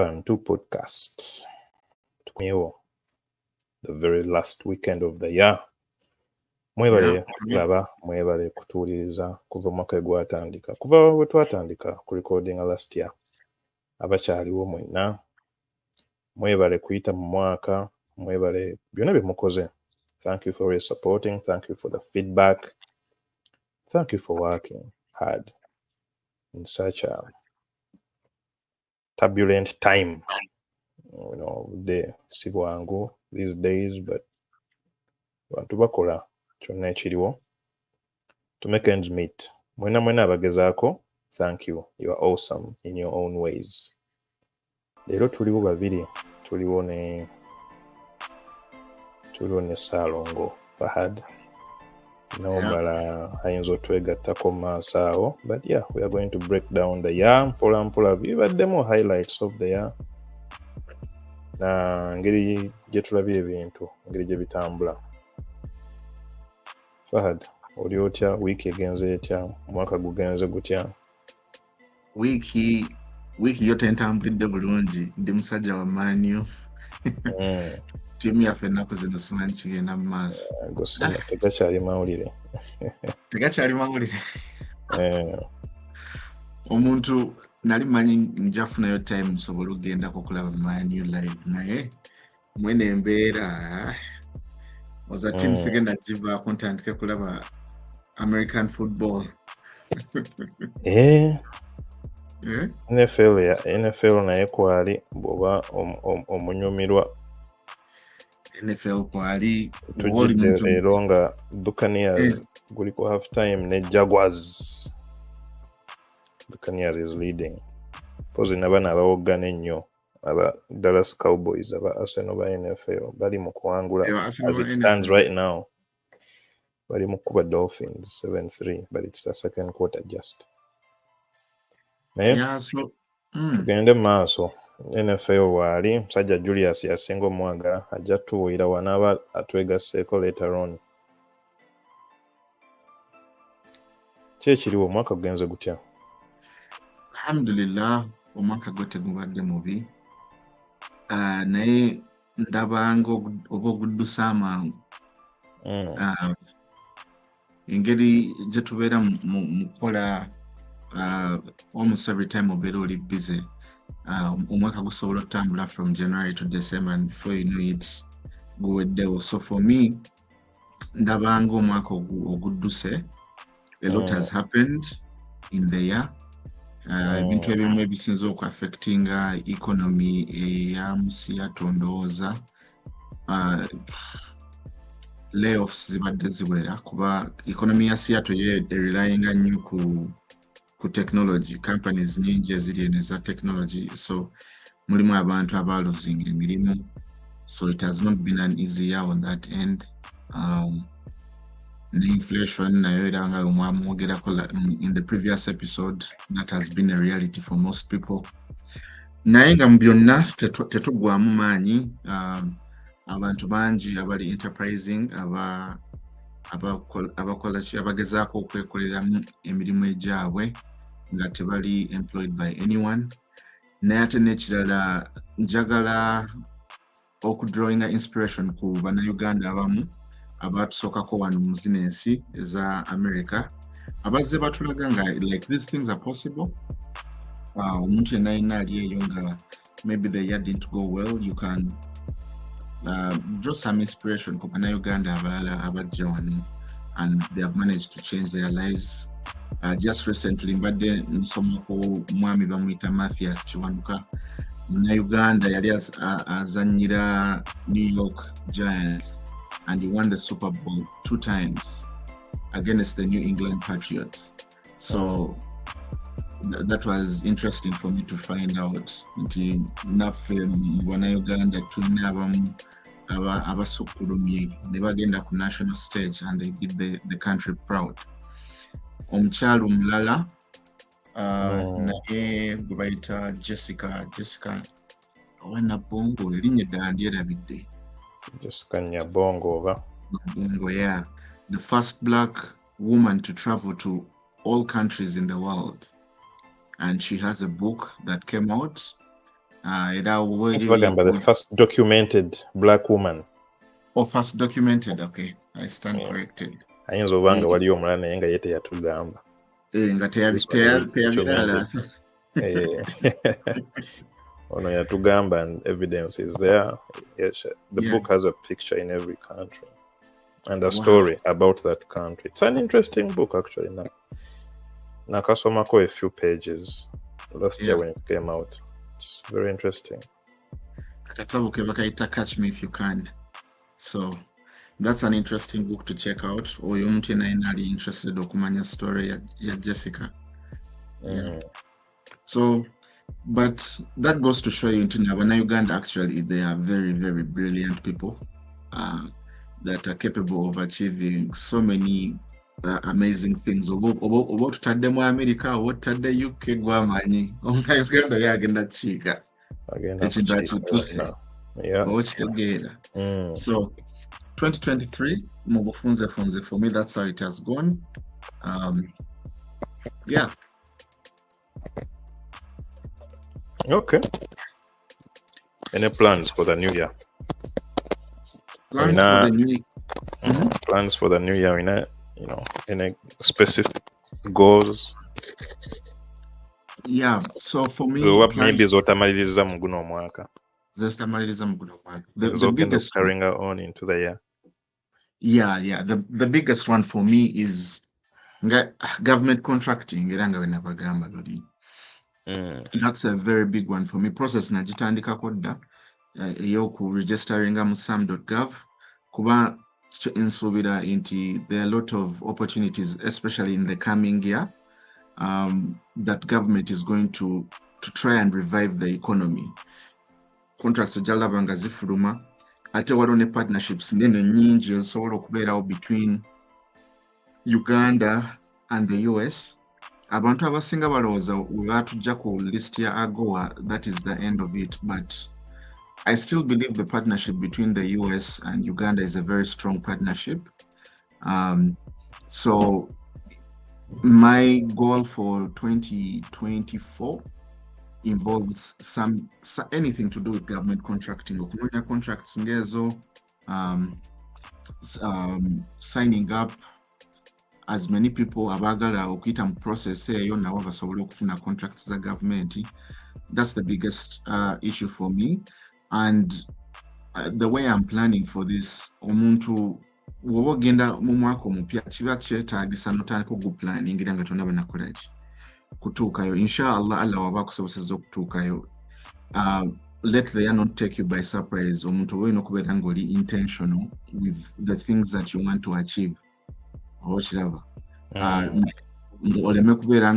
Bantu podcast. Tukumyewo the very last weekend of the year. Mwebale kulaba, mwebale kutuuliriza kuva omwaka gwatandika. Kuva we twatandika ku recording last year. Abakyaliwo mwenna. Mwebale kuyita mu mwaka, mwebale byonna bye mukoze. Thank you for your supporting, thank you for the feedback. Thank you for working hard in such a turbulent time. You know, the sibwangu these days, but bantu bakola kyonna ekiriwo to make ends meet. Mwena abagezaako, thank you. You are awesome in your own ways. Leero tuliwo babiri, tuliwo ne Saalongo Fahad. Nomala ayinza otwegattako mu maaso awo. But yeah, we are going to break down the year. Mpola bibaddemu highlights of the year. Na ngeri gye tulabye ebintu, ngeri gye bitambula. Fahad, oli otya? Wiiki egenze etya? Omwaka gugenze gutya? Wiiki yote entambulidde bulungi. Ndi musajja wa Man U. Tiimu yaffe ennaku zino simanyi kigenda mu maaso. Gosina tegakyali mawulire. Tegakyali mawulire. Omuntu nali manyi njafunayo time nsobola okugendako okulaba Man U live naye mwene embeera oza tiimu sigenda givaako ntandike kulaba American football. NFL naye kwali bw'oba omunyumirwa. NFL kwali tujjidde leero nga Buccaneers guli ku half time ne Jaguars. Buccaneers is leading. Pozi nabana abawoggana ennyo aba Dallas Cowboys aba Arsenal ba NFL bali mu kuwangula as it stands right now. Bali mu kuba Dolphins 7-3, but it's the second quarter just. Tugende maaso. NFL waali musajja Julius yasinga omwaga ajja tuwulira wanaaba atwegasseeko later on. Ki ekiriwo omwaka gugenze gutya? Alhamdulillah, omwaka gwe tegubadde mubi. Naye ndabanga oba oguddusa amangu. Engeri gye tubeera mu kukola almost every time obeera oli busy. Omwaka gusobola otambula from January to December, and before you know it guweddewo. So for me, ndabanga omwaka ogudduse. A lot has happened in the year. Ebintu ebimu ebisinza okuaffectinga economy eyamusi yatondooza. Layoffs zibadde ziwera kuba economy ya Seattle relyinga nnyo ku technology. Companies nyingi eziri eno eza technology, so mulimu abantu abalosing emirimu. So it has not been an easy year on that end. The inflation nayo era nga omwamwogerako in the previous episode, that has been a reality for most people. Naye nga mu byonna tetugwamu maanyi. Abantu bangi abali enterprising abagezaako okwekoleramu emirimu egyabwe nga tebali employed by anyone. Naye ate n'ekirala njagala okudrawinga inspiration ku bannayuganda abamu abatusookako wano mu zino ensi eza America abazze batulaga nga like these things are possible. Omuntu yenna yenna ali eyo nga maybe the year didn't go well, you can draw some inspiration ku bannayuganda abalala abajja wano and they have managed to change their lives. Just recently mbadde nsomako mwami bamuyita Mathias Kiwanuka, Uganda yali azannyira New York Giants and he won the Super Bowl 2 times against the New England Patriots. So that was interesting for me to find out nti naffe mu Bannayuganda tulina abamu abasukulumye ne bagenda ku national stage and they did the country proud. Omukyalo mulala naye gwe bayita Jessica Nabongo, erinnya eddala ndyerabidde. Jessica Nabongo oba? Nabongo, yeah. The first black woman to travel to all countries in the world. And she has a book that came out Era Bagamba, the first documented black woman. Or first documented, okay. I stand corrected. Ayinza oba nga waliyo omulala naye nga ye teyatugamba. Nga teyabirala. Ono yatugamba and evidence is there. Yes, the book has a picture in every country and a story about that country. It's an interesting book actually. Nakasomako a few pages last year when it came out. It's very interesting. Catch Me If You Can. So that's an interesting book to check out. Or you're interested in story ya Jessica. So, but that goes to show you into Uganda actually they are very, very brilliant people that are capable of achieving so many amazing things. About Tademo America, what Tade UK Guamani, Uganda yagenda chika. So 2023 Mubufunze Funze, for me that's how it has gone. Okay. Any plans for the new year? Plans for the new year. Plans for the new year, any specific goals? Yeah, so for me, maybe zotamaliriza mu guno mwaka. The biggest carrying on into the year. Yeah. The biggest one for me is government contracting. That's a very big one for me. Process najitandika kodda eyoku registering mu sam.gov kuba nsubira into there are a lot of opportunities, especially in the coming year, that government is going to try and revive the economy. Contracts jalabanga zifuluma ate waliwo ne partnerships nene nyingi ezisobola okubeerawo between Uganda and the US. Abantu abasinga balowooza webatujja ku list ya AGOA, that is the end of it, but I still believe the partnership between the US and Uganda is a very strong partnership. So my goal for 2024 involves anything to do with government contracting. Okunonya contracts ngezo, signing up as many people abagala okuyita mu process eyo nabo basobola okufuna contracts za government. That's the biggest issue for me. And the way I'm planning for this, omuntu woba ogenda mu mwaka omupya kiba kyetaagisa notandika planning nga tonna banakolaki kutuukayo. Inshallah Allah waba akusobozesa okutuukayo. Let the year not take you by surprise. Omuntu olina okubeera ng'oli intentional with the things that you want to achieve. Okiraba oleme kubeera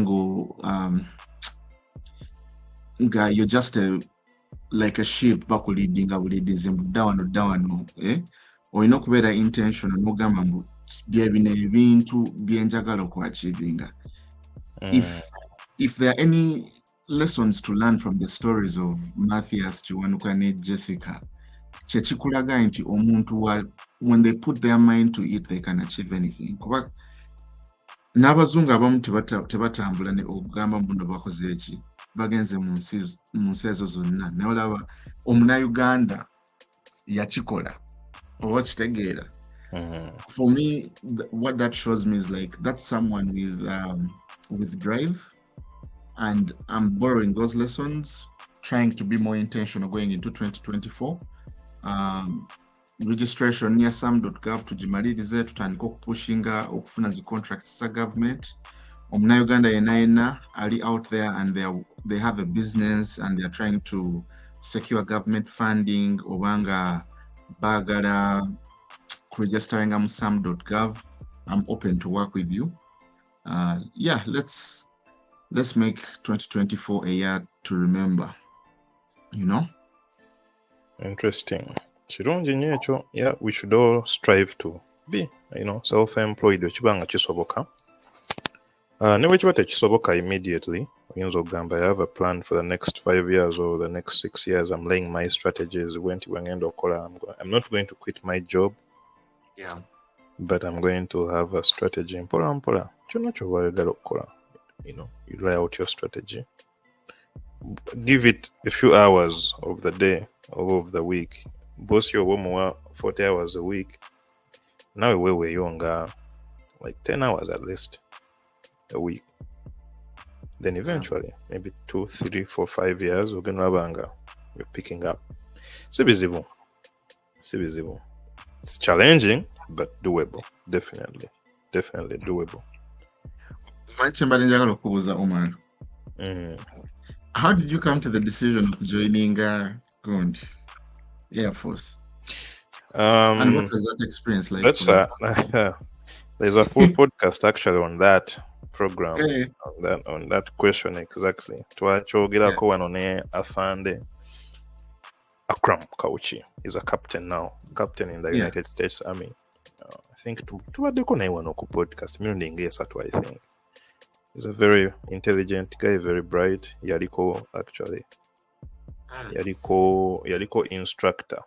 nga you're just like a sheep bakuleadinga buleadinze dda wano olina okubeera intentional n'ogamba mbu byebino ebintu byenjagala okuachievinga. If there are any lessons to learn from the stories of Matthias, Kiwanuka ne Jessica, kyekikulaga nti omuntu when they put their mind to it they can achieve anything. Kuba n'abazungu abamu tebatambula ne okugamba mbuno bakoze eki bagenze mu nsi ezo zonna naye olaba omunayuganda yakikola oba kitegeera. For me what that shows me is like that's someone with drive, and I'm borrowing those lessons, trying to be more intentional going into 2024. Registration near sam.gov tugimalirize tutandika okupushinga okufuna zi contracts za government. Omunayuganda yenna ali out there and they have a business and they are trying to secure government funding obanga bagala registering mu sam.gov. I'm open to work with you. Let's make 2024 a year to remember, Interesting. Kirungi nnyo ekyo. Yeah, we should all strive to be, self-employed ekibanga kisoboka. Ne bwe kiba tekisoboka immediately, oyinza okugamba I have a plan for the next 5 years or the next 6 years. I'm laying my strategies. I'm not going to quit my job. Yeah. But I'm going to have a strategy. Mpola kyonna ky'oba oyagala okukola. You lay out your strategy give it a few hours of the day or of the week. Boss your more 40 hours a week. Now we're younger, like 10 hours at least a week. Then eventually, maybe 2, 3, 4, 5 years, we're going to have you're picking up. It's visible. It's challenging, but doable. Definitely doable. How did you come to the decision of joining Gund Air Force? And what was that experience like? That's there's a full podcast actually on that program, on that question exactly. Twachogera one on Afande Akram Kauchi is a captain now, in the United States Army. I think to podcast I think he's a very intelligent guy, very bright. Yaliko actually. Yaliko instructor.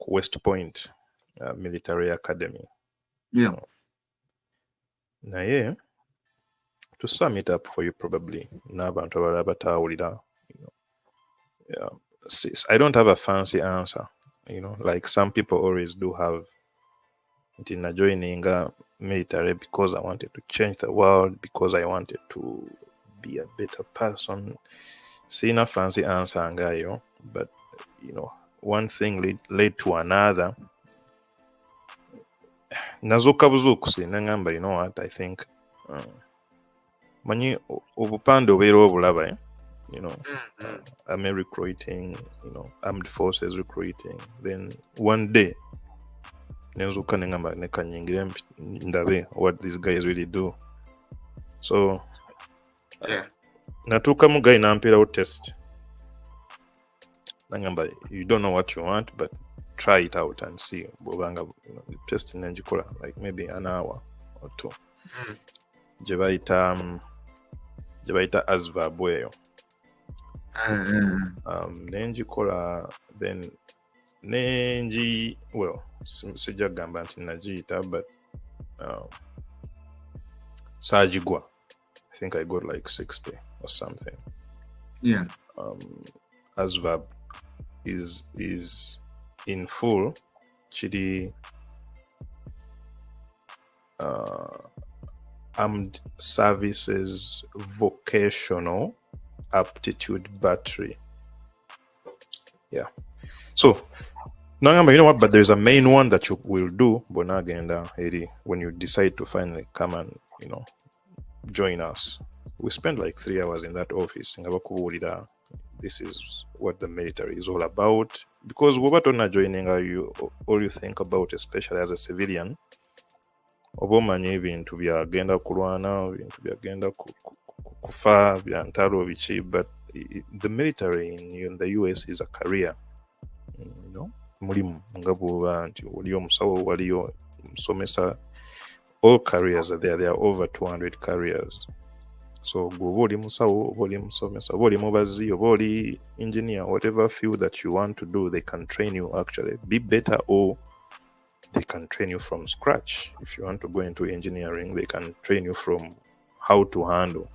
West Point Military Academy. Naye to sum it up for you, probably n'abantu abalala batawulira, I don't have a fancy answer, like some people always do have. In joining military because I wanted to change the world, because I wanted to be a better person. See, a fancy answer, ngayo, but one thing led to another. Nazuka buzukusi nangamba, you know what, I think manyi obupande obeera obulaba, army recruiting, armed forces recruiting, then one day nenzuka nengamba nekanyingire ndabe what these guys really do. So natuka mu guy nampirawo test nangamba, you don't know what you want, but try it out and see. Bobanga test nenjikola like maybe an hour or two. Jebaita ASVAB eyo. Nenjikola then sijja gamba nti najiyita, but Sajigwa, I think I got like 60 or something. ASVAB is in full chidi Armed Services Vocational Aptitude Battery. So nangamba, you know what, but there's a main one that you will do bonagenda eri when you decide to finally come and join us. We spent like 3 hours in that office. This is what the military is all about, because wobatona joining all you think about, especially as a civilian, obomanye ebintu byagenda kulwana, ebintu byagenda kufa, byantalo bichi, but the military in the US is a career. Mulimu ngabuba nti waliyo musawo, waliyo musomesa, all careers are there. There are over 200 careers. So go oli musawo, oli musomesa, oli mubazi, oli engineer, whatever field that you want to do, they can train you actually be better, or they can train you from scratch. If you want to go into engineering, they can train you from how to handle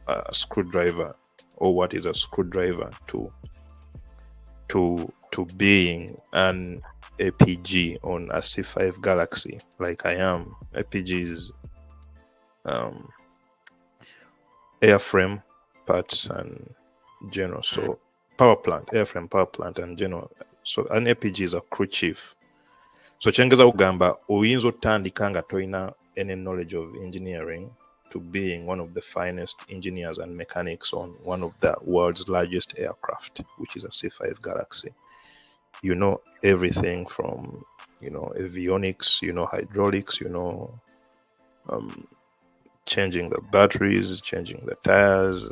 a screwdriver, or what is a screwdriver, to being an APG on a C5 Galaxy, like I am. APG is airframe parts and general. So power plant, airframe, power plant and general. So an APG is a crew chief. So chengeza ugamba oyinza otandika nga toyina any knowledge of engineering to being one of the finest engineers and mechanics on one of the world's largest aircraft, which is a C5 Galaxy. You know everything from, avionics, hydraulics, changing the batteries, changing the tires,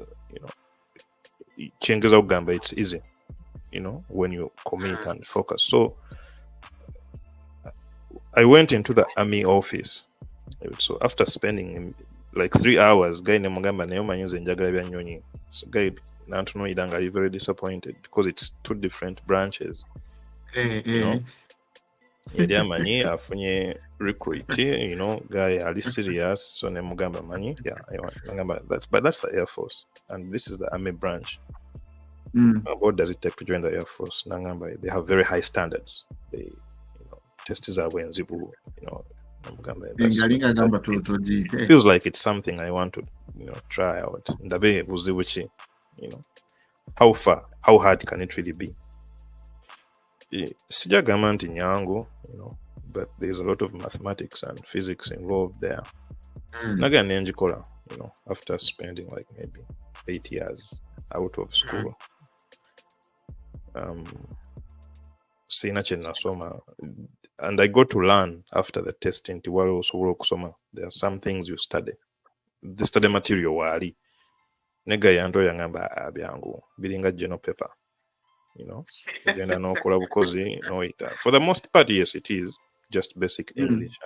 chengeza ugamba, it's easy, when you commit and focus. So I went into the army office. So after spending like 3 hours, guy nemugamba nayo manyize njagala bya nyonyi. So guy nantuno idanga very disappointed because it's two different branches. yali amanyi afunye recruit, you know, guy ali serious, so nemugamba manyi, yeah, I want nagamba that's the Air Force and this is the Army branch. What does it take to join the Air Force? Nagamba they have very high standards. They, you know, test zaabwe enzibu, you know, it feels like it's something I want to, you know, try out. Ndabe buzibu ki, you know, how hard can it really be? Sijagamba nti nyangu, you know, but there's a lot of mathematics and physics involved there. Naga nenjikola, you know, after spending like maybe 8 years out of school. Sina kye nasoma, and I got to learn after the testing nti waliwo osobola okusoma. There are some things you study. The study material wali. Nega yanto yangamba byangu biringa general paper. You know, ugenda n'okola bukozi n'oyita. For the most part, yes, it is just basic English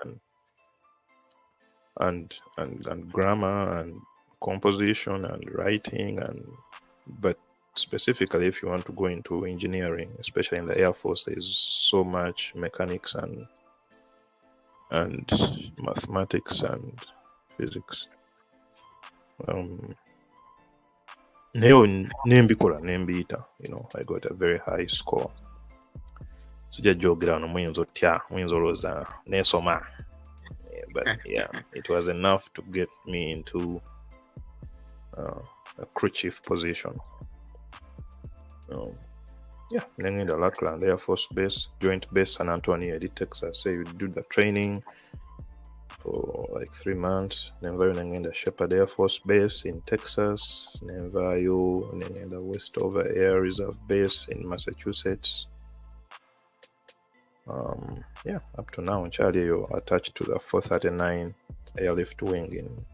and grammar and composition and writing but specifically if you want to go into engineering, especially in the Air Force, there's so much mechanics and mathematics and physics. Nembikola nembiyita, you know, I got a very high score. Sija jogera wano muyinza olowooza nesoma. But yeah, it was enough to get me into a crew chief position. Yeah, then in the Lackland Air Force Base, Joint Base San Antonio, Texas. So you do the training for like 3 months. Then in the Shepherd Air Force Base in Texas. Then in the Westover Air Reserve Base in Massachusetts. Yeah, up to now, Charlie, you're attached to the 439 Airlift Wing in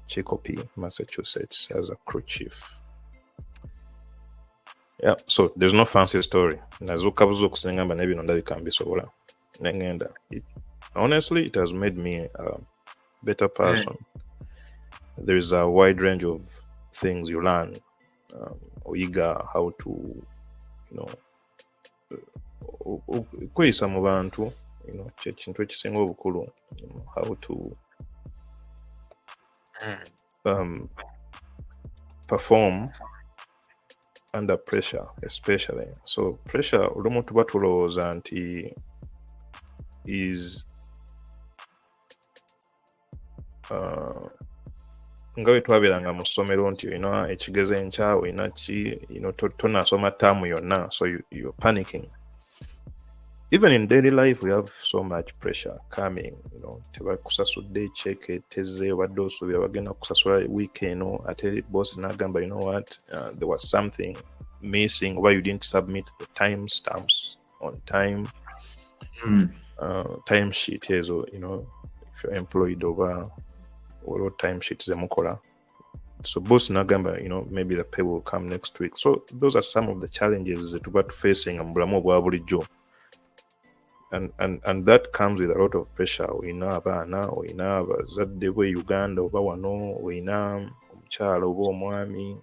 Chicopee, Massachusetts, as a crew chief. Yeah, so there's no fancy story. Honestly, it has made me a better person. There is a wide range of things you learn. Oyiga how to, you know, kweyisa mu bantu, you know, kintu ekisinga obukulu, you know, how to perform under pressure, especially. So pressure olumu tuba tulowooza nti is nga bwe twabeeranga mu ssomero nti olina ekigezo enkya olina ki, you know, tonasoma taamu yonna, so you're panicking. Even in daily life, we have so much pressure coming, you know, tebakusasudde check teze obadde osuubira bagenda kusasula week eno ate boss n'agamba, you know what, there was something missing, why you didn't submit the time stamps on time. Time sheet ezo, you know, if you're employed over time sheet zemukola. So boss n'agamba, you know, maybe the pay will come next week. So those are some of the challenges that we're facing mu bulamu obwa bulijjo. And that comes with a lot of pressure. Oyina abaana, oyina abazadde bwe Uganda oba wano, oyina omukyala oba omwami.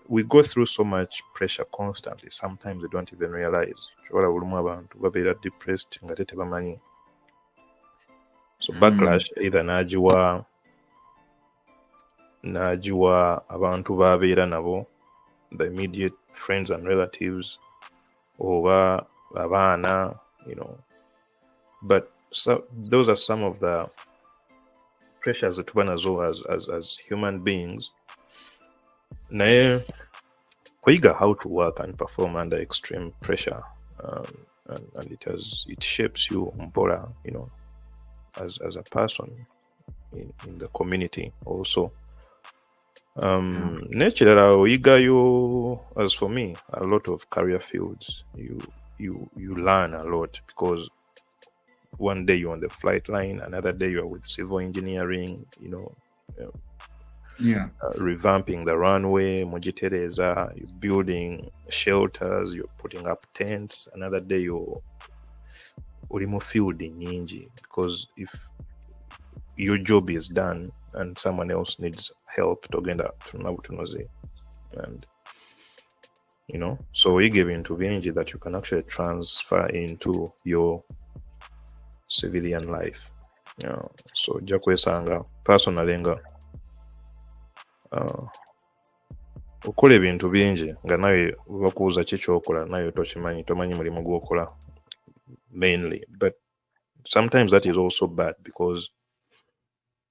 We go through so much pressure constantly. Sometimes we don't even realize. Shobola bulumu abantu babeera depressed nga tebamanyi. So backlash either n'agiwa abantu babeera nabo, the immediate friends and relatives, oba abaana, you know. But so those are some of the pressures that tuba nazo as human beings. Naye kuyiga how to work and perform under extreme pressure, and it shapes you mpola, you know, as a person in the community also. Nekirala oyigayo, as for me, a lot of career fields. You learn a lot, because one day you're on the flight line, another day you're with civil engineering, you know, revamping the runway, mugitereza, you're building shelters, you're putting up tents. Another day you're field nyingi, because if your job is done and someone else needs help togenda tunabutunoze. And you know. So we give into bingi that you can actually transfer into your civilian life, you know. So ojja kwesanga personally nga okola ebintu bingi nga nawe bakubuuza ki kyokola nawe tomanyi mulimu gwokola mainly, but sometimes that is also bad because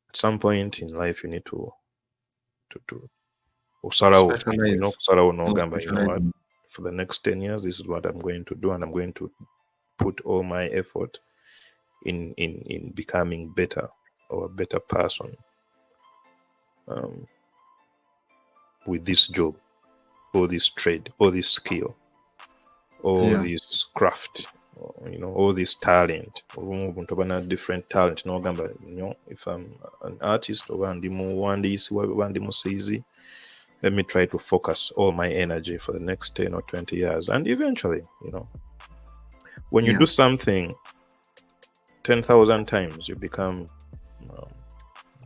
at some point in life you need to osalawo, you know, kusalawo n'ogamba, you know what, for the next 10 years this is what I'm going to do, and I'm going to put all my effort in becoming better or a better person with this job or this trade or this skill or this craft, you know, all this talent. Different talent. No, you know, if I'm an artist or let me try to focus all my energy for the next 10 or 20 years. And eventually, you know, when you do something 10,000 times, you become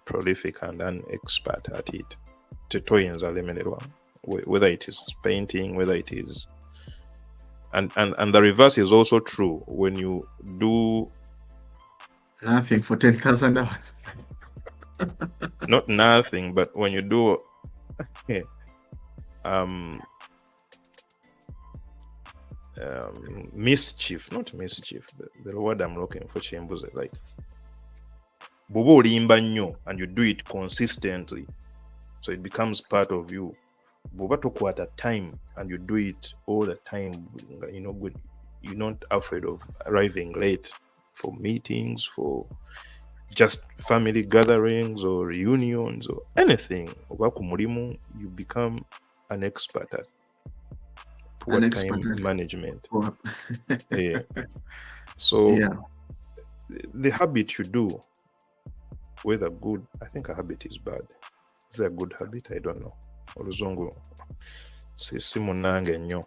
prolific and an expert at it. Whether it is painting, whether it is, and the reverse is also true. When you do nothing for 10,000 hours, not nothing, but when you do mischief, not mischief, the word I'm looking for, chimbuze, like bobo limba nnyo, and you do it consistently, so it becomes part of you. Boba toku at a time, and you do it all the time, you know, good. You're not afraid of arriving late for meetings, for just family gatherings or reunions or anything. You become an expert at poor time management. Yeah. So the habit you do, whether good, I think a habit is bad. Is it a good habit? I don't know. Oluzungu simunange nnyo.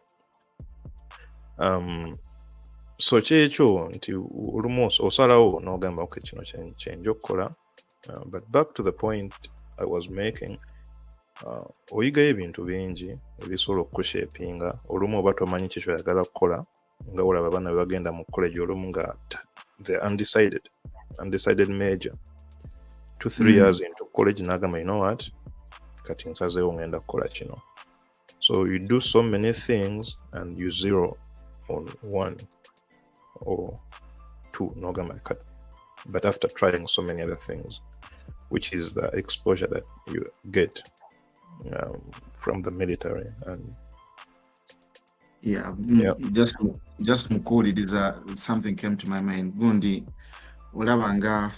So kyekyo nti almost osalawo n'ogamba okay kino kyenja okukola, but back to the point I was making, oyigayo ebintu bingi ebisobola okukushapinga. Olumu oba tomanyi kiki oyagala kukola, nga olaba abaana be bagenda mu college olumu nga the undecided major 2-3 years into college n'agamba, you know what, kati nsazeewo ngenda kukola kino. So you do so many things and you zero on one or two, but after trying so many other things, which is the exposure that you get from the military. And just Mukuli, it is something came to my mind. Gundi olabanga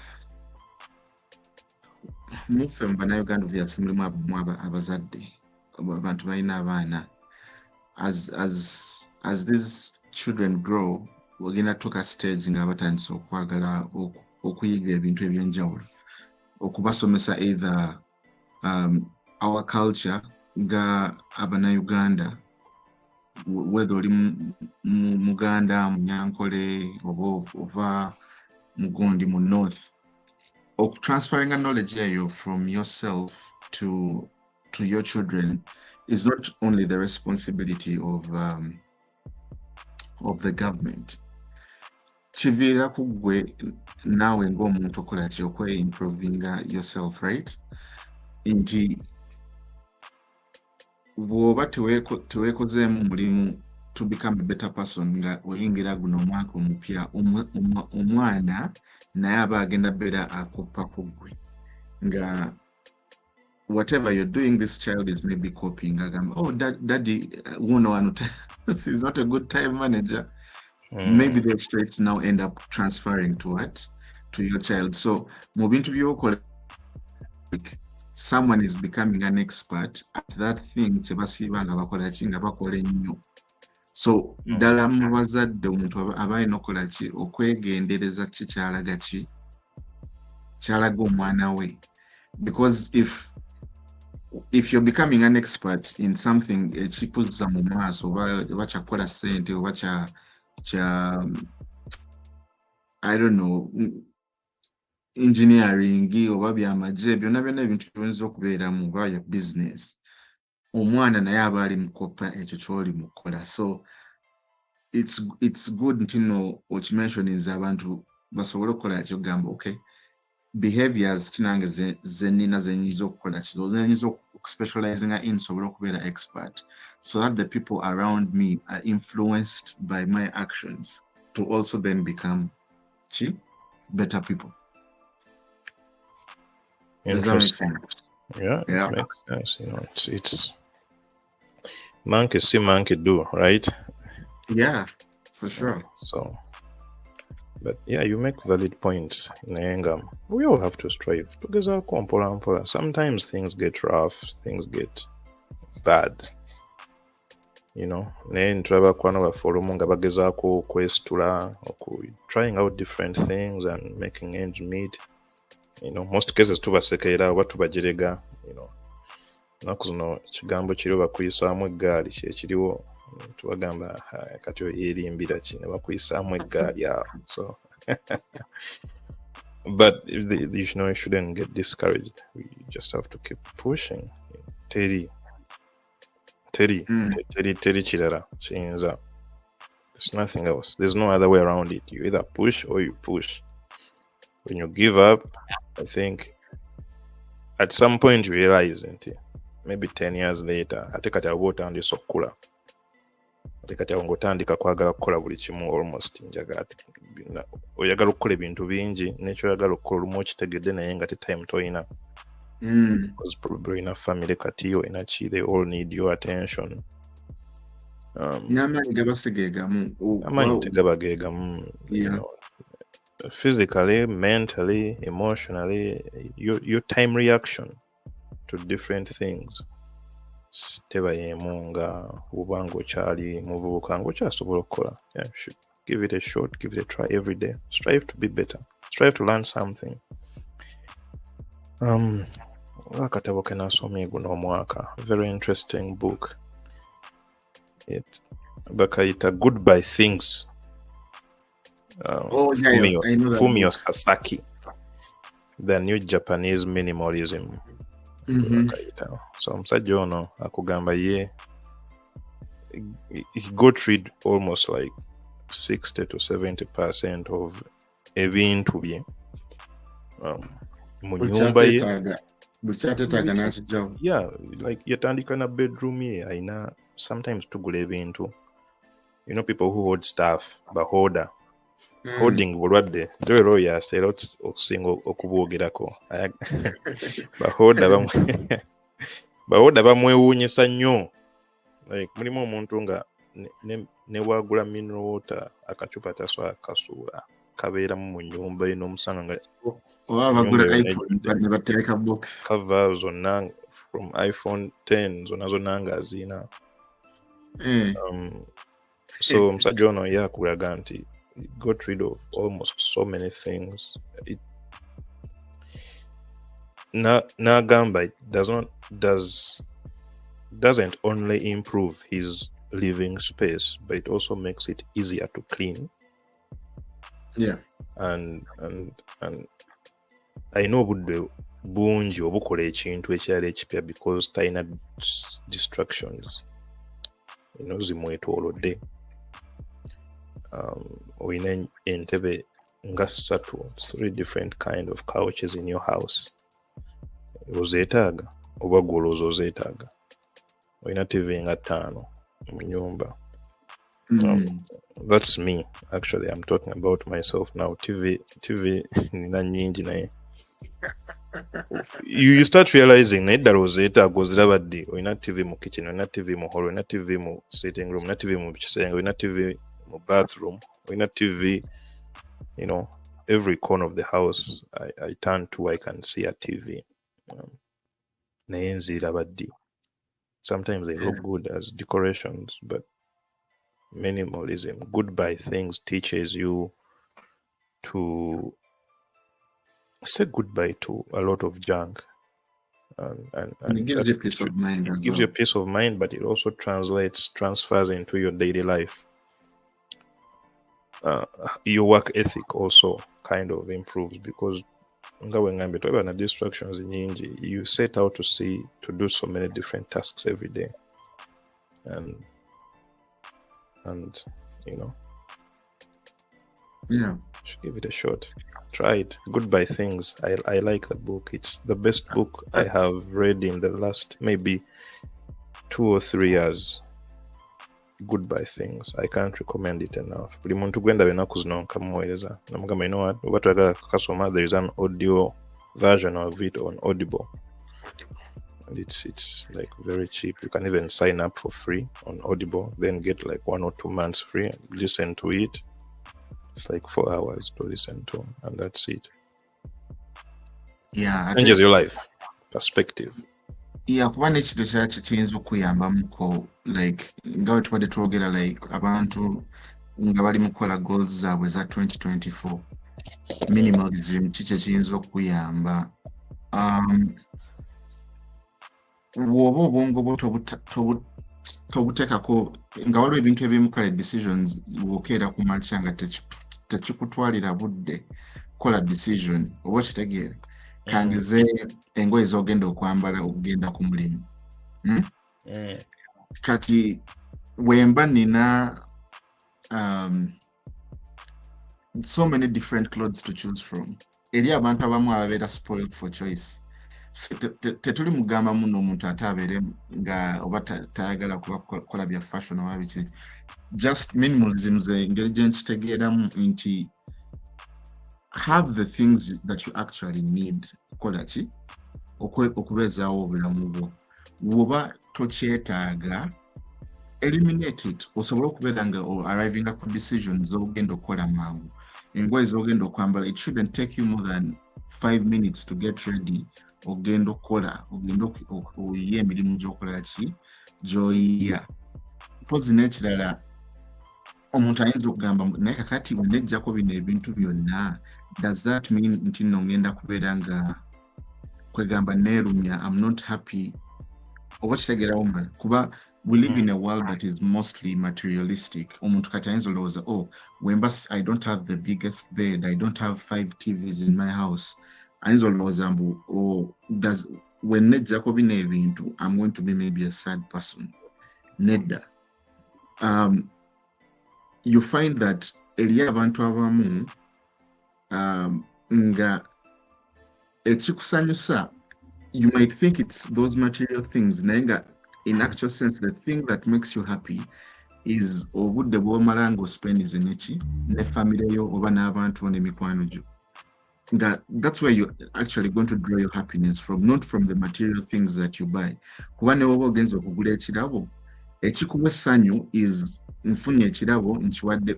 mufe mu bannayuganda byaffe mulimu abazadde abantu balina abaana. As these children grow, wagenda tuka stage nga batandise okwagala okuyiga ebintu ebyenjawulo, okubasomesa either our culture nga abannayuganda, whether oli muganda, munyankole, oba mugundi mu north, transferring a knowledge from yourself to your children is not only the responsibility of the government. Chivira kugwe nawe ng'omuntu okola ki improving yourself, right? Inti bw'oba teweekozeemu mulimu to become a better person nga oyingira guno omwaka omupya, omwana naye aba agenda beera akoppa kugwe nga whatever you're doing, this child is maybe copying. Oh, daddy, this is not a good time manager. Maybe those traits now end up transferring to your child. So moving to your colleague, someone is becoming an expert at that thing. So dala mubazadde omuntu abaye nokola ki okwegendereza kikyalaga ki kyalaga omwana we, because if you're becoming an expert in something ekikuza mu maaso oba kyakola ssente oba kya I don't know, engineering oba byamagye, byonna ebintu byonza okubeeramu oba ya business, omwana naye aba ali mukopa ekyo ky'oli mukola. So it's good nti nno okimentioninza abantu basobole okukola kyogamba okay behaviors kinange zenina zenyinza okukola kino zenyinza okuspecializinga in sobola okubeera expert so that the people around me are influenced by my actions to also then become better people. Does that make sense? Yeah, it makes sense. You know, it's monkey see, monkey do, right? Yeah, for sure. So, but yeah, you make valid points. We all have to strive together. Sometimes things get rough, things get bad. You know, trying out different things and making ends meet. You know, most cases tubasekerera oba tubagirega, you know, naku zino kigambo kiri bakuyisaamu eggaali kyekiriwo tubagamba kati yerimbira ki ne bakuyisaamu eggaali awo. So but you know, you shouldn't get discouraged. We just have to keep pushing. Teri kirala kiyinza. There's nothing else. There's no other way around it. You either push or you push. When you give up, I think at some point you realize, maybe 10 years later, ate kati awo otandise okukula. Ate kati awo ng'otandika kwagala kukola buli kimu almost njaga ati oyagala okukola ebintu bingi n'ekyoyagala okukola olumu okitegedde naye nga time toyina. Because probably in a family kati oyina ki, they all need your attention. N'amaanyi gabasegeegamu. Amaanyi tegabageegamu. You know, physically, mentally, emotionally, your time reaction to different things. Teba yemu nga uba ng'okyali muvubuka ng'okyasobola okukola. Yeah, you should give it a shot, give it a try every day. Strive to be better. Strive to learn something. Akatabo ke nasomye guno omwaka. Very interesting book. Bakayita Goodbye Things. Fumio Sasaki, the new Japanese minimalism. So omusajja ono akugamba ye he got rid almost like 60 to 70% of ebintu bye mu nyumba ye. Yeah, like yatandika na bedroom ye aina sometimes tugula ebintu. You know, people who hold stuff bahoda. Holding bulwadde lero yaseera okusinga okubwogerako. Bahoda bamwewuunyisa nnyo. Like mulimu omuntu nga ne wagula mineral water akacupa taswa akasuula kabeeramu mu nyumba ye n'omusanga nga bagula iPhone ne bateeka box cover zonna from iPhone 10 zonna nga azina. So omusajja ono yakulaga nti got rid of almost so many things. Nagamba doesn't only improve his living space, but it also makes it easier to clean. Yeah. And I know budde bungi obukola ekintu ekyali ekipya because talina distractions. You know, zimwetoolodde. Oyina entebe nga 3 different kind of couches in your house. Ozeetaaga oba gwolooza ozeetaaga. Oyina TV nga 5 mu nyumba. That's me. Actually, I'm talking about myself now. TV nina nyingi naye. You start realizing naye ddala ozeetaaga oziraba ddi. Oyina TV mu kitchen, oyina TV mu hall, oyina TV mu sitting room, oyina TV mu kisenge, oyina TV bathroom, oyina TV, you know, every corner of the house I turn to, I can see a TV. Naye nziraba ddi. Sometimes they look good as decorations, but minimalism, Goodbye Things, teaches you to say goodbye to a lot of junk. And it gives you peace of mind. It gives you peace of mind, but it also transfers into your daily life. Your work ethic also kind of improves because nga wengambe toba na distractions nyingi. You set out to do so many different tasks every day, and you know, yeah, should give it a shot. Try it. Goodbye Things. I like the book. It's the best book I have read in the last maybe 2 or 3 years. Goodbye Things. I can't recommend it enough. Buli muntu gwenda benaku zino nkamuweereza namugamba, you know what, oba twagala kasoma, there is an audio version of it on Audible, and it's like very cheap. You can even sign up for free on Audible, then get like 1 or 2 months free and listen to it. It's like 4 hours to listen to, and that's it. Yeah, changes your life perspective. Yeah, kuba n'ekintu kyakyo kiyinza okuyambamuko, like nga bwe tubadde twogera, like abantu nga bali mu kukola goals zaabwe za 2024, minimalism kiki ekiyinza okuyamba. Bw'oba obwongo bwo tobuteekako, nga waliwo ebintu ebimu kale decisions bw'okeera ku makya nga tekikutwalira budde kukola decision, oba kitegeere. Kangize engoye z'ogenda okwambala okugenda ku mulimu. Kati wemba nina so many different clothes to choose from. Eri abantu abamu ababeera spoiled for choice. Tetuli mugamba muno omuntu ate abeere nga oba tayagala kukola bya fashion oba biki. Just minimalism ze engeri gye nkitegeeramu nti have the things that you actually need kukola ki okubeezaawo obulamu bwo. Bw'oba tokyetaaga, eliminate it, osobole okubeera nga arriving ku decisions z'ogenda okukola mangu. Engoye z'ogenda okwambala, it shouldn't take you more than 5 minutes to get ready. Ogenda okukola, ogenda oyiye emirimu gy'okola ki gy'oyiya. Mpozi n'ekirala, omuntu ayinza okugamba naye kakati onejjako bino ebintu byonna, does that mean nti nno ngenda kubeera nga kwegamba neerumya, I'm not happy, oba kitegeerawo mala? Kuba we live in a world that is mostly materialistic. Omuntu kati ayinza olowooza, wemba I don't have the biggest bed, I don't have 5 TVs in my house. Ayinza olowooza mbu when nejjako bino ebintu, I'm going to be maybe a sad person. Nedda. You find that eri abantu abamu nga ekikusanyusa, you might think it's those material things, naye nga in actual sense the thing that makes you happy is obudde bw'omala ng'ospendize ne family yo oba n'abantu n'emikwano gyo. That's where you're actually going to draw your happiness from, not from the material things that you buy. Kuba ne woba ogenza okugula ekirabo, ekikuwa essanyu is nfunye ekirabo nkiwadde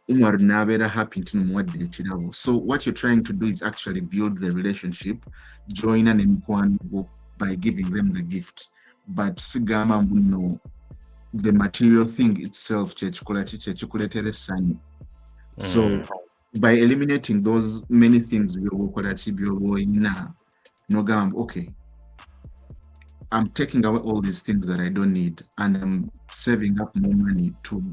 Umar n'abeera happy nti numuwadde ekirabo. So what you're trying to do is actually build the relationship, join n'emikwano gwo by giving them the gift. But sigamba mbuno the material thing itself kyekikola ki kyekikuleetera essanyu. So by eliminating those many things by'okola ki by'oba oyina, n'ogamba okay, I'm taking away all these things that I don't need, and I'm saving up more money to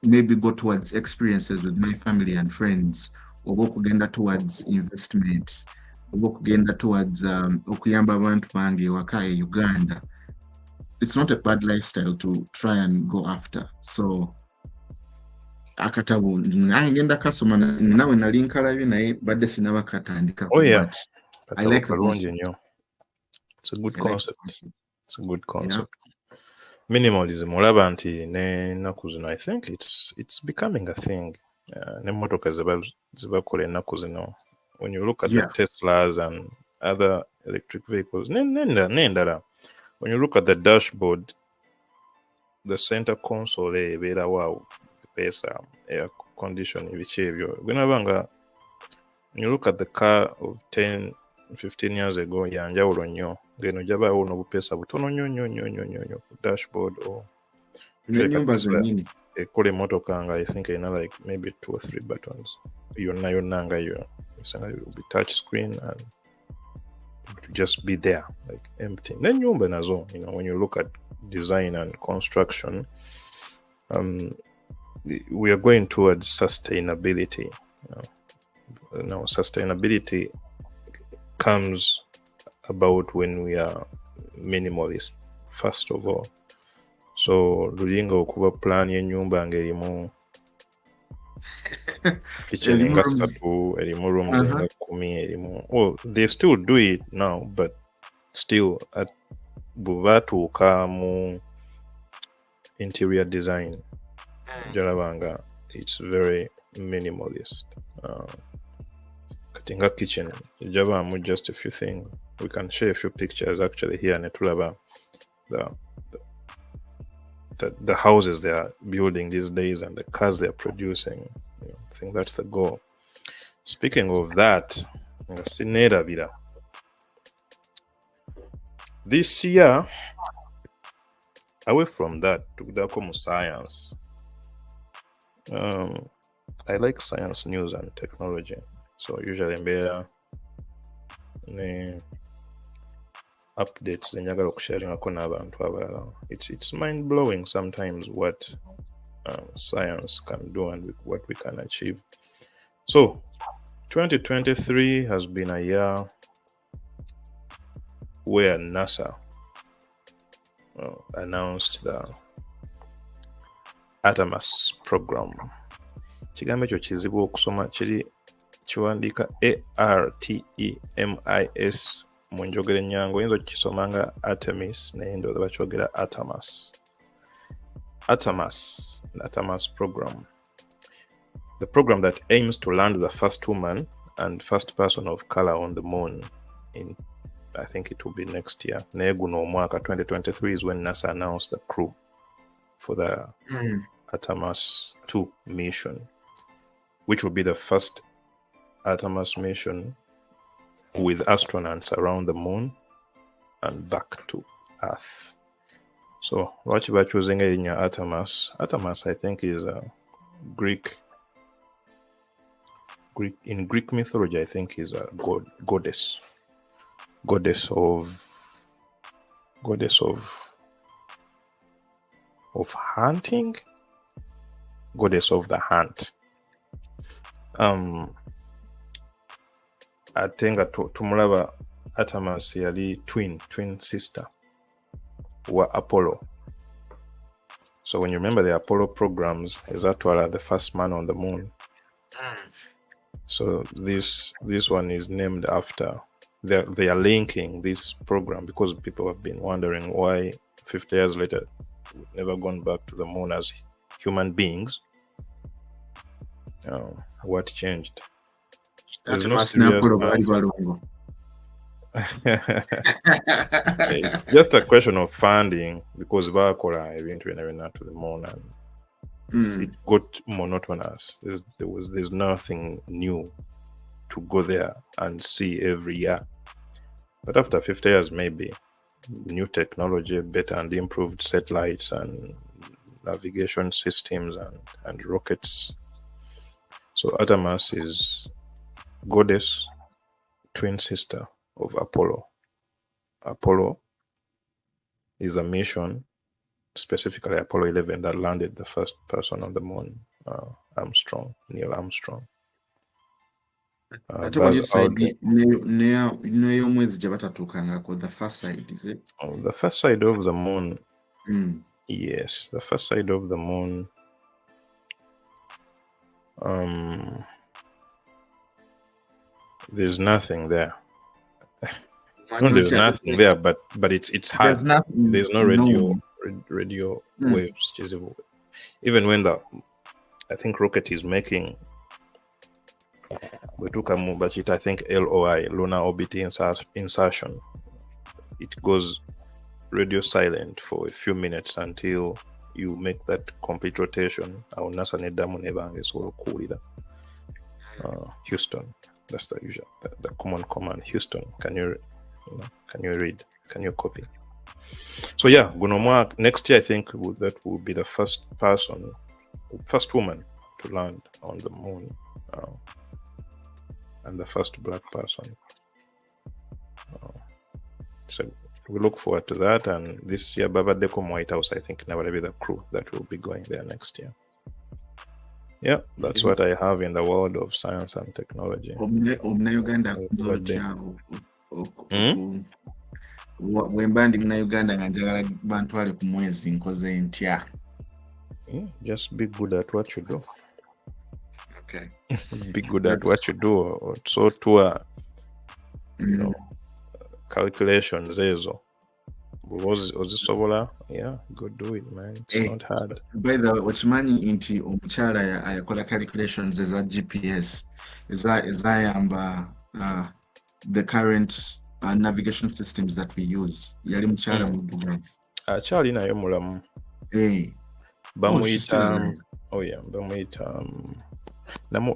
maybe go towards experiences with my family and friends, or okugenda towards investment, or okugenda towards okuyamba abantu bange waka e Uganda. It's not a bad lifestyle to try and go after. So akatabo ngenda kasoma nawe nali nkalabye naye badde sinaba katandika. But I like the concept. It's a good concept. It's a good concept. Yeah. Minimalism, olaba nti n'ennaku zino, I think it's becoming a thing. N'emmotoka zibakola ennaku zino. When you look at the Teslas and other electric vehicles, n'endala. When you look at the dashboard, the center console ebeera waawo, pesa, air condition, ebiki ebyo. When you look at the car of 10, 15 years ago, yanjawulo nnyo. Then ojabaawo n'obupeesa butono nnyo ku dashboard, or n'ennyumba zennyini ekola emmotoka nga I think erina like maybe 2 or 3 buttons. Yonna nga yo will be touch screen and to just be there, like empty. N'ennyumba nazo, when you look at design and construction, we are going towards sustainability. sustainability comes about when we are minimalist, first of all. So lulinga okuba plan y'ennyumba nga erimu kitchen nga 3, erimu rooms nga 10, erimu, well, they still do it now, but still bwebatuuka mu interior design jalabanga it's very minimalist. Kati nga kitchen jabamu just a few things. We can share a few pictures actually here netulaba the houses they are building these days and the cars they are producing. I think that's the goal. Speaking of that, this year, away from that, to come science. I like science news and technology, so usually updates njagala okusharingako n'abantu abalala. It's mind blowing sometimes what science can do and what we can achieve. So 2023 has been a year where NASA announced the Artemis program. Kigambo ekyo kizibu okusoma, kiwandiika ARTEMIS mu njogera ennyango, oyinza okukisoma nga Artemis naye ndowooza bakyogera Artemis. Artemis program. The program that aims to land the first woman and first person of color on the moon in, I think it will be next year. Naye guno omwaka 2023 is when NASA announced the crew for the Artemis 2 mission, which will be the first Artemis mission with astronauts around the moon and back to Earth. So, what you are choosing in your Artemis? Artemis, I think, is a Greek. In Greek mythology, I think, is a goddess of hunting, goddess of the hunt. Atenga tumulaba Artemis yali twin sister wa Apollo. So when you remember the Apollo programs, Ezatwala, the first man on the moon. So this one is named after. They are linking this program because people have been wondering why 50 years later we've never gone back to the moon as human beings. What changed? There's no serious It's just a question of funding because Bakola eventually went to the moon and it got monotonous. There's nothing new to go there and see every year. But after 50 years, maybe new technology, better and improved satellites and navigation systems and rockets. So Artemis is goddess, twin sister of Apollo. Apollo is a mission, specifically Apollo 11, that landed the first person on the moon, Neil Armstrong. What about your side? The first side, is it? The first side of the moon. Yes, the first side of the moon. There's nothing there. No, there's nothing there, but it's hard. There's no radio waves. Even when I think rocket is making, we took a move, but I think LOI, lunar orbit insertion. It goes radio silent for a few minutes until you make that complete rotation. Houston. That's the usual, the common command. Houston, can you read? Can you copy? So yeah, Gunomwa next year I think that will be the first woman to land on the moon, and the first black person. So we look forward to that. And this year, Baba Decom White House, I think, never be the crew that will be going there next year. Yeah, that's what I have in the world of science and technology. Uganda wemba ndi Uganda nga njagala bantwale ku mwezi nkoze ntya. Just be good at what you do. Okay. Be good at what you do. So to calculations ezo. Yeah, go do it, man. It's not hard. By the way, okimanyi nti omukyala ayakola calculations eza GPS ezayamba the current navigation systems that we use. Yali mukyala mu Dubai. Akyali nayo mulamu. Bamuyita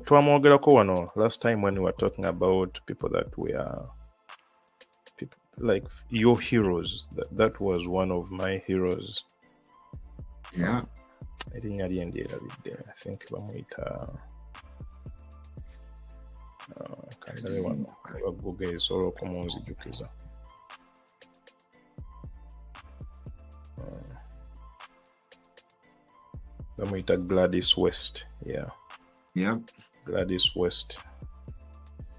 twamwogerako wano last time when we were talking about people that were like your heroes. That was one of my heroes. Yeah. I think at the end I think bamuyita kandale wano Google isoro kumunzijukiza. Bamuyita Gladys West. Yeah. Gladys West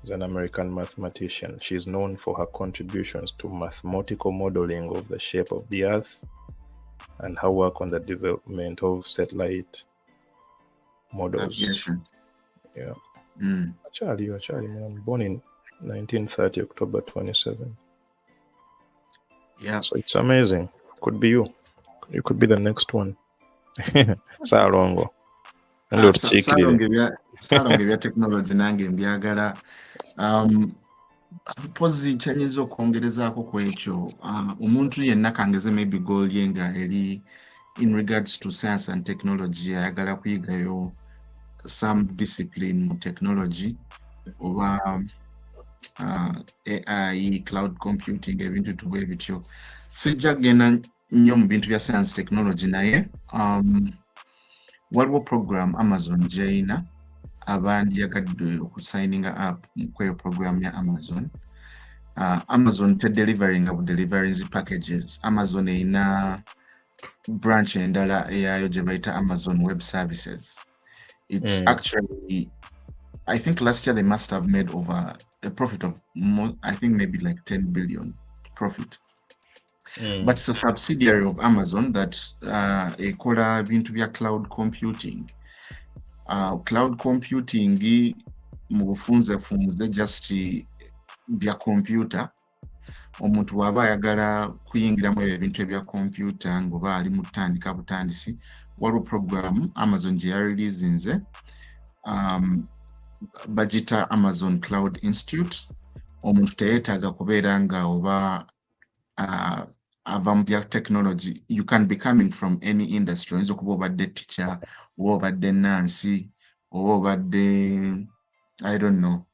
is an American mathematician. She's known for her contributions to mathematical modeling of the shape of the Earth and her work on the development of satellite models. Yeah. Actually, I'm born in 1930, October 27. Yeah. So it's amazing. Could be you. You could be the next one. Salongo. Salongo bya technology nange mbyagala. Pozi chanyizo okwongerezaako ku ekyo. Omuntu yenna kangeze maybe goal yenga eri in regards to science and technology ayagala kuyigayo some discipline mu technology oba AI, cloud computing, ebintu tuwe bityo. Sijja genda nnyo mu bintu bya science technology naye waliwo program Amazon gy'erina abandi yagadde okusigninga up kweyo program ya Amazon. Amazon delivering packages. Amazon erina branch endala eyayo gye bayita Amazon Web Services. It's actually, I think last year they must have made over a profit of more, I think maybe like 10 billion profit. But it's a subsidiary of Amazon that ekola bintu bya cloud computing. Cloud computing mu bufunze just bya computer. Omuntu waba ayagala kuyingiramu ebintu ebya computer ngoba ali mu ttandika butandisi waliwo program Amazon gye yareleasinze bagita Amazon Cloud Institute. Omuntu teyeetaaga kubeera nga oba ava mu bya technology. You can be coming from any industry. Oyinza okuba obadde teacher, oba obadde nansi, oba obadde I don't know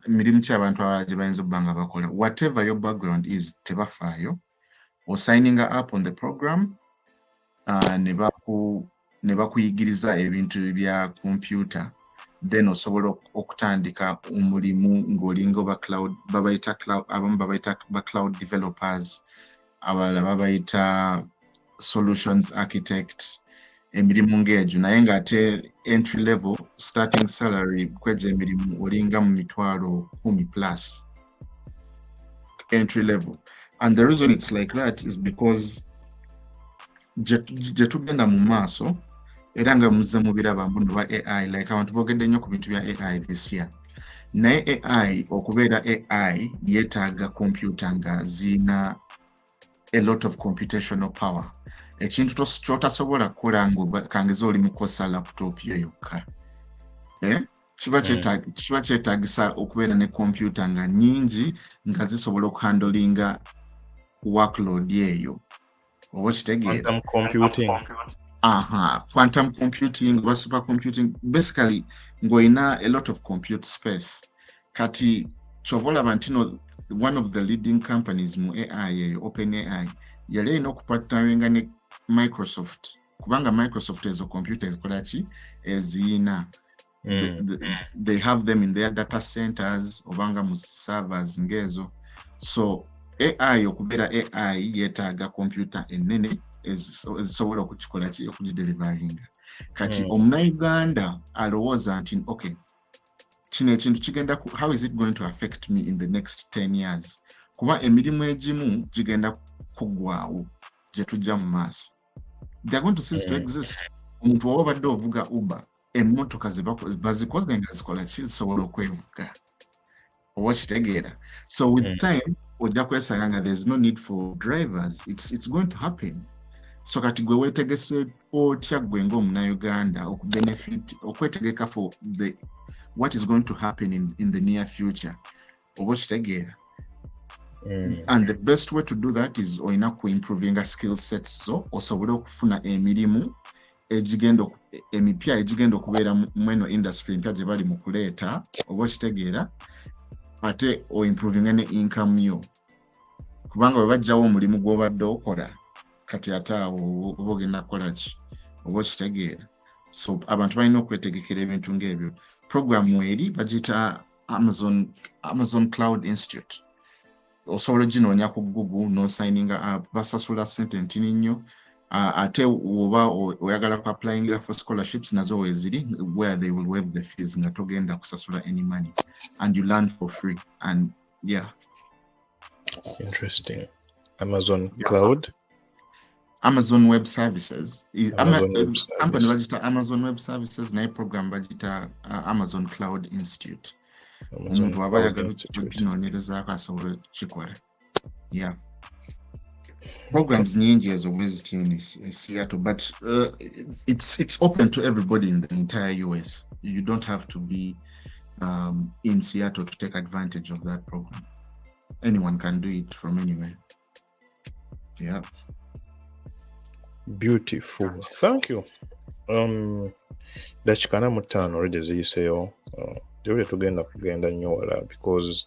mirimu ki abantu gye bayinza okuba nga bakola. Whatever your background is, tebafaayo. O signing up on the program ne bakuyigiriza ebintu bya computer, then osobola okutandika omulimu ng'olinga oba cloud, babayita cloud, abamu babayita ba cloud developers, abalala babayita solutions architect, emirimu ng'egyo naye ng'ate entry level starting salary kwegyo emirimu olinga mu 10,000 plus entry level. And the reason it's like that is because gye tugenda mu maaso era nga muzze mu biraba mbuno ba AI, like abantu boogedde nnyo ku bintu bya AI this year. Naye AI okubeera AI yeetaaga computer nga zirina a lot of computational power. Ekintu kyotasobola kukola kangeza oli mukosa laptop yo yokka. Kiba kyetaagisa okubeera ne computer nga nnyingi nga zisobola okuhandlinga workload eyo. Oba kitegeera? Quantum computing. Quantum computing oba supercomputing. Basically, ng'olina a lot of compute space. Kati kyova olaba nti one of the leading companies mu AI, OpenAI, yali erina okupartneringa ne Microsoft. Kubanga Microsoft ezo computer ezikola ki? Eziyina. They have them in their data centers obanga mu servers ngezo. So AI okubeera AI yeetaaga computer ennene ezisobola okukikola okugidelivaringa kati omunauganda alowooza nti okay kino ekintu kigenda how is it going to affect me in the next 10 years kuba emirimu egimu gigenda kuggwaawo gye tujja mu maaso they are going to cease to exist omuntu oba obadde ovuga Uber emmotoka bazikoze nga zikola ki zisobola okwevuga oba kitegeera so with time ojja kwesanga nga there's no need for drivers it's going to happen so kati gwe weetegese otya gwe ng'omunauganda okubenefit okwetegeka for the what is going to happen in the near future oba kitegeera and the best way to do that is oyina ku improving skill sets so osobole okufuna emirimu emipya egigenda okubeera mweno industry mpya gye bali mu kuleeta oba kitegeera ate o improving ne income yo kubanga bwe bajjawo omulimu gw'obadde okola kati ate awo oba ogenda kukola ki oba kitegeera so abantu balina okwetegekera ebintu ng'ebyo programu eri bagiyita Amazon Cloud Institute osobola ginoonya ku Google n'osigninga up basasula ssente ntini nnyo ate oba oyagala ku applying for scholarships nazo weziri where they will waive the fees nga togenda kusasula any money and you learn for free and yeah interesting Amazon Cloud Amazon Web Services company bagita Amazon Web Services naye program bagita Amazon Cloud Institute omuntu aba yagala okinoonyerezaako asobole kikola yeah programs nyingi ezo bweziti in Seattle but it's open to everybody in the entire US you don't have to be in Seattle to take advantage of that program anyone can do it from anywhere yeah beautiful thank you dakika 45 already ziyiseyo Jole tugenda kugenda nnyo wala because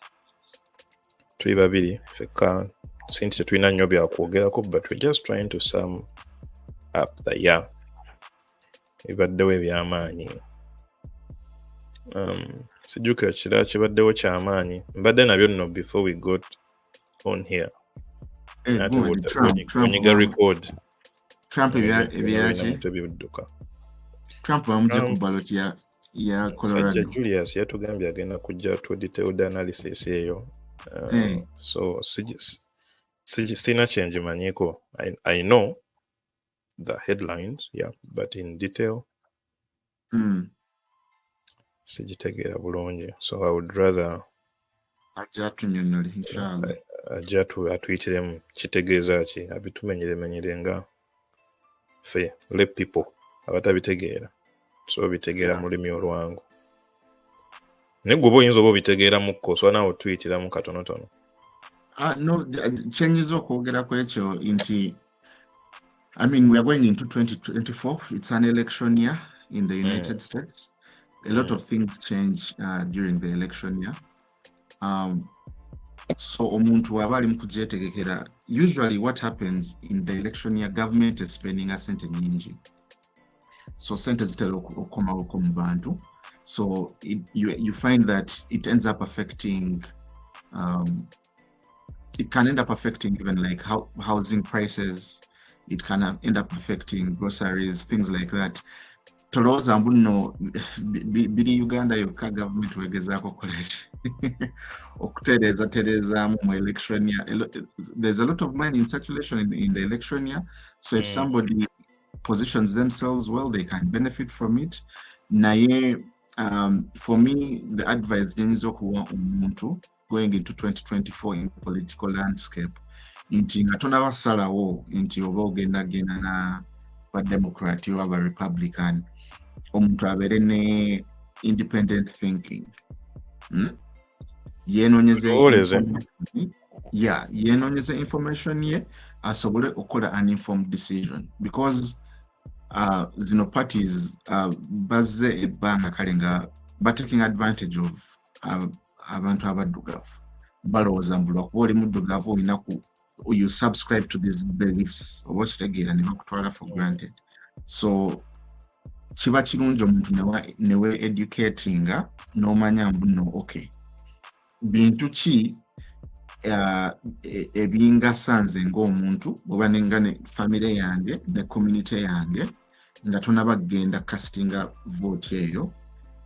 tuli babiri fekka since tulina nnyo byakwogerako but we're just trying to sum up the year ibaddewo ebyamaanyi sijjukira kirala kibaddewo kyamaanyi mbadde nabyo nno before we got on here onyiga record Trump ebyaki Trump bamujja ku ballot ya Colorado Julius yatugambye agenda kujja to detailed analysis eyo so sina change manyiko I know the headlines yeah but in detail sigitegera bulungi so I would rather ajatunyonole inshallah atuyitiremu kitegeeza ki abitumenyere nga fe let people abatabitegeera so bitegeera mulimi olwangu negwe oyinza oba obitegeera mukko so naawe tuyitiramu katonotono no kyenyiza okwogerako ekyo nti I mean we are going into 2024 it's an election year in the United States a lot of things change during the election year so omuntu waba ali mukugyetegekera usually what happens in the election year government is spending a sente nyingi so sente zitera okukomawo mu bantu so you find that it ends up affecting it can end up affecting even like housing prices it can end up affecting groceries things like that tolooza mbuno biri Uganda yokka government wegezaako koleki okutereezaamu mu election year there's a lot of money in circulation in the election year so if somebody positions themselves well they can benefit from it naye for me the advice nyinza okuwa omuntu going into 2024 in political landscape nti nga tonabasalawo nti oba ogenda na ba Democrat oba ba Republican omuntu abeere ne independent thinking yenoonyeze information ye asobole okukola an informed decision because zino parties bazze ebbanga kale nga taking advantage of abantu abaddugavu balowooza mbu lwakuba oli muddugavu olina you subscribe to these beliefs oba kitegeera ne bakutwala for granted so kiba kirungi omuntu newe educatinga n'omanya mbu no okay bintu ki ebinga sanze ng'omuntu oba nenga ne family yange ne community yange nga tonaba genda castinga vote eyo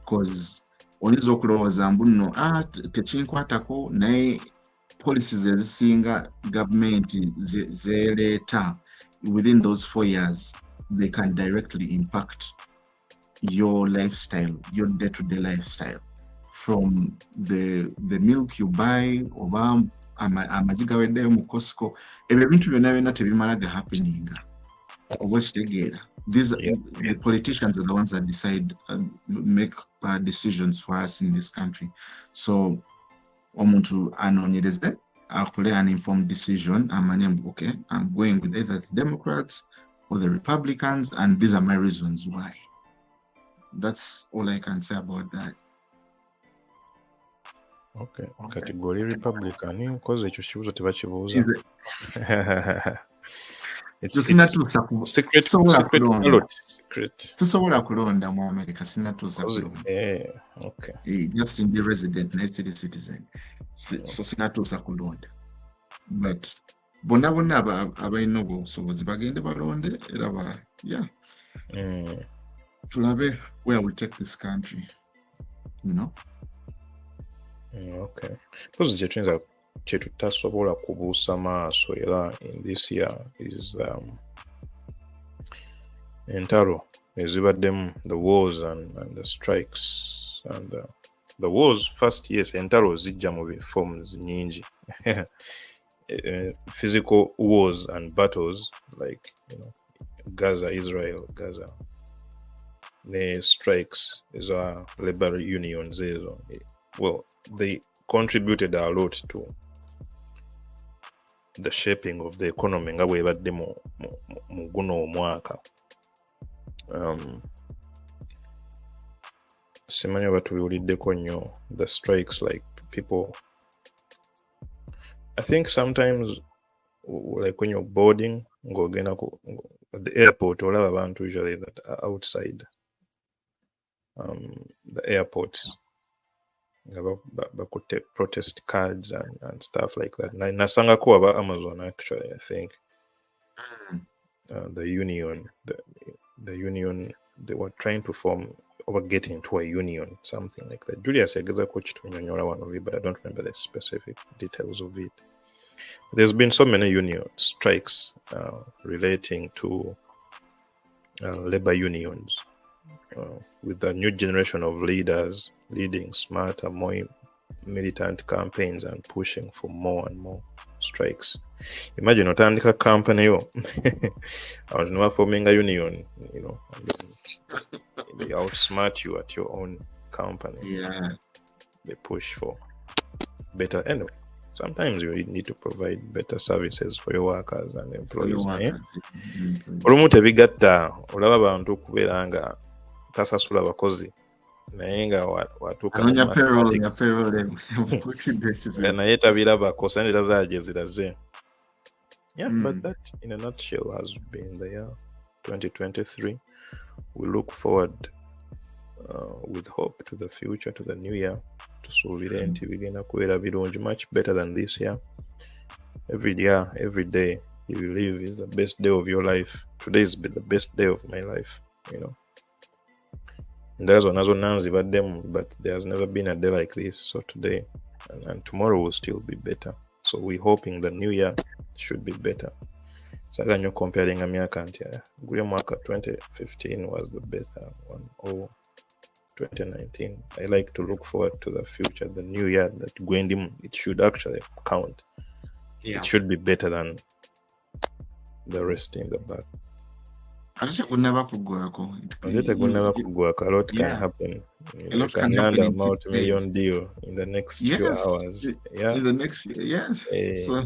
cause oyinza okulowooza mbu nno tekinkwatako naye policies ezisinga gavumenti zeeleeta within those 4 years they can directly impact your lifestyle, your day-to-day lifestyle, from the milk you buy oba amagi gaweddeyo mu Costco. Ebyo ebintu byonna byonna tebimalaga happening oba kitegeera. The politicians are the ones that decide make decisions for us in this country. So omuntu anoonyereze akole an informed decision amanye mbu okay, I'm going with either the Democrats or the Republicans and these are my reasons why. That's all I can say about that. Okay. Category Republican because ekyo kibuuzo tebakibuuza. It's secret ballot. Sisobola kulonda mu America sinatuusa kulonda. Okay. Just in the resident, not citizen. So sinatuusa kulonda. But bonna abalina obusobozi bagende balonde era tulabe where we take this country, you know. Okay. Because the tutasobola kubuusa maaso era in this year is entalo ezibaddemu, the wars and the strikes and the wars first. Yes, entalo zijja mu forms nyingi. Physical wars and battles like, you know, Israel, Gaza. The strikes is our labor unions. Well, they contributed a lot to the shaping of the economy nga bwebadde mu guno omwaka. Simanyi oba tubiwuliddeko nnyo the strikes, like people, I think sometimes like when you're boarding ng'ogenda at the airport olaba abantu usually that are outside the airports bakutte protest cards and stuff like that. Nasangako aba Amazon actually, I think. The union, they were trying to form or get into a union, something like that. Julius Egezako Chitunyonyola one of it, but I don't remember the specific details of it. There's been so many union strikes relating to labor unions. With the new generation of leaders leading smarter, more militant campaigns and pushing for more and more strikes. Imagine otandika company yo and you are forming a union, you know, and they outsmart you at your own company. Yeah, they push for better. Anyway, sometimes you need to provide better services for your workers and employees. Olumu tebigatta olaba abantu okubeera nga tasasula abakozi naye nga watuuka naye tabirabako sente tazaaje ziraze. But that in a nutshell has been the year 2023. We look forward with hope to the future, to the new year, tusuubire nti bigenda kubeera birungi, much better than this year. Every year, every day you live is the best day of your life. Today is the best day of my life, you know. But there's never been a day like this. So today and tomorrow will still be better. So we're hoping the new year should be better. Saganyo comparing myaka nti gule mwaka 2015 was the best one, or 2019. I like to look forward to the future, the new year that Gwendim, it should actually count. It should be better than the rest in the back. A lot can happen. You can land a multi-million deal in the next few hours. In the next few, yes. So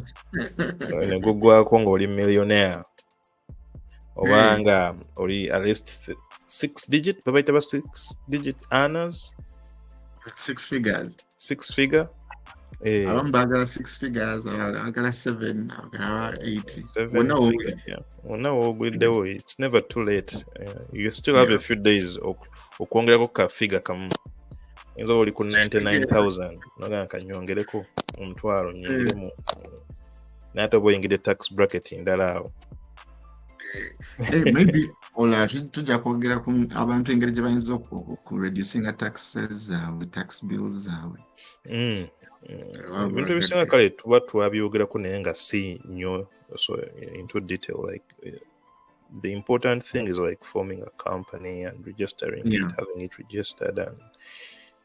in a Google Congo, or millionaire, or at least 6 digit earners. 6 figures. 6 figure. I'm back at 6 figures. I got 7. I got 8. It's never too late. You still have a few days. Okongera ka figure kam. Inzo oli ku 99,000. Naga kanyongereko omutwalo nyingiremu n'ate bw'oyingidde tax bracket endala awo. Maybe ola tujja kwogera ku abantu engeri gye bayinza ku reducinga taxes zaabwe, tax bills zaabwe. Ebintu ebisinga kale tuba twabyogerako naye nga si nnyo so into detail like the important thing is like forming a company and registering it, having it registered, and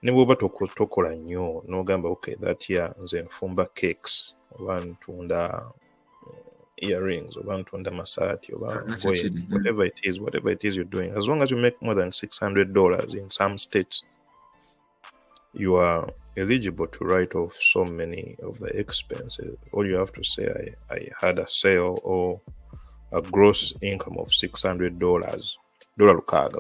ne bw'oba tokola nnyo n'ogamba okay that year nze nfumba cakes oba ntunda earrings oba ntunda masaati oba ngoye, whatever it is you're doing, as long as you make more than $600 in some states, you are eligible to write off so many of the expenses. All you have to say, I had a sale or a gross income of $600. Lukaaga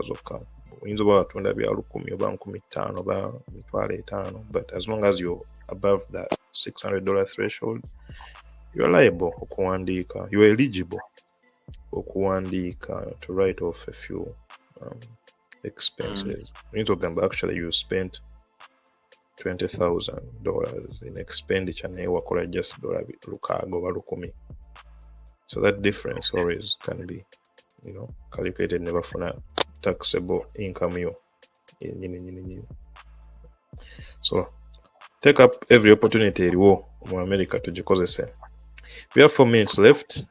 zokka. Oyinza oba watunda bya 10,000 oba 15,000 oba 5,000, but as long as you're above that $600 threshold, you're liable okuwandiika. You're eligible okuwandiika to write off a few expenses. Oyinza ogamba actually you spent $20,000 in expenditure naye wakola just $600 oba 10,000. So that difference always can be, calculated never for a taxable income yo. So take up every opportunity in America to jikozese. We have 4 minutes left.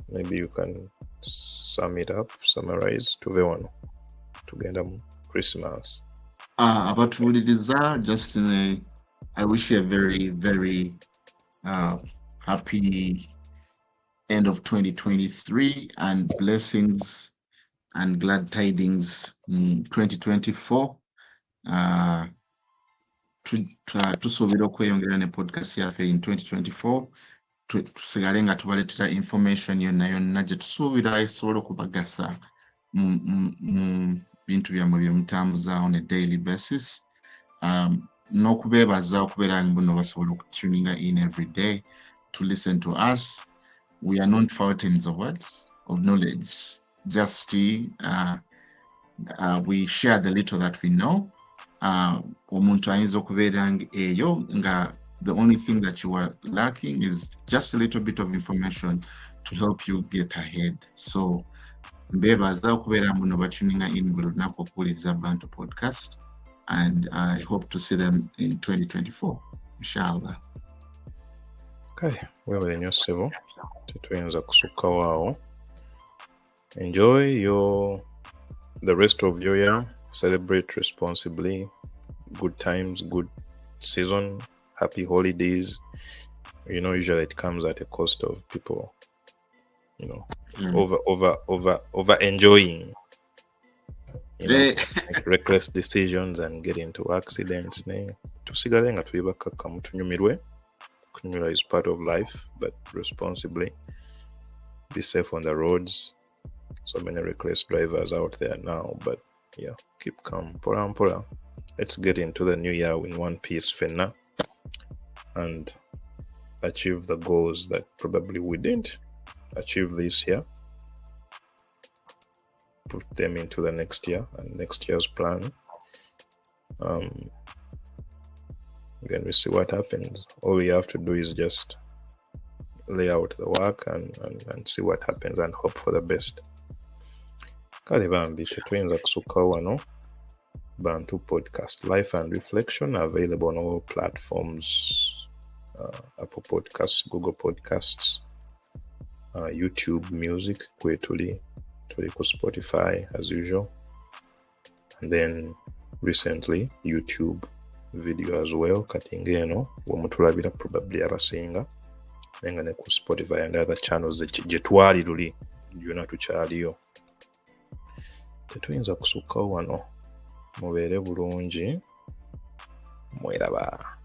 Maybe you can summarize to the one together Christmas. Abatuuliriza, just I wish you a very, very happy end of 2023 and blessings and glad tidings in 2024. Tusobola okweyongera ne podcast yaffe in 2024. Tusigale nga tubaleetera information yonna gye tusuubira esobola okubagasa mu bintu byammwe bye mutambuza on a daily basis. N'okubeebaza okubeera buno basobola okutuninga in every day to listen to us. We are not fountains of words, of knowledge. Just we share the little that we know. Omuntu ayinza okubeera eyo nga the only thing that you are lacking is just a little bit of information to help you get ahead. So mbeebaza okubeera muno batuninga in buli lunaku okuwuliriza Bantu podcast, and I hope to see them in 2024 inshallah. Okay, wewe nnyo ssebo, tetuyinza kusukkawo awo. Enjoy the rest of your year. Celebrate responsibly. Good times, good season, happy holidays. Usually it comes at a cost of people, over enjoying, like reckless decisions and get into accidents. Tusigale nga tuli bakakkamu tunyumirwe. Kunyumira is part of life, but responsibly. Be safe on the roads. So many reckless drivers out there now, but keep calm. Pora. Let's get into the new year in one piece, Fenna, and achieve the goals that probably we didn't achieve this year. Put them into the next year and next year's plan. Then we see what happens. All we have to do is just lay out the work and see what happens and hope for the best. Kale bambi tetuyinza kusukkawo wano. Bantu podcast, life and reflection, available on all platforms, Apple Podcasts, Google Podcasts, YouTube Music, kwe tuli ku Spotify as usual, and then recently YouTube video as well. Katingeno womutulabira probably abasinga nenga ne ku Spotify and other channels gye twali luli yona tukyaliyo. Tetuyinza kusukkawo wano. Mubeere bulungi. Mweraba.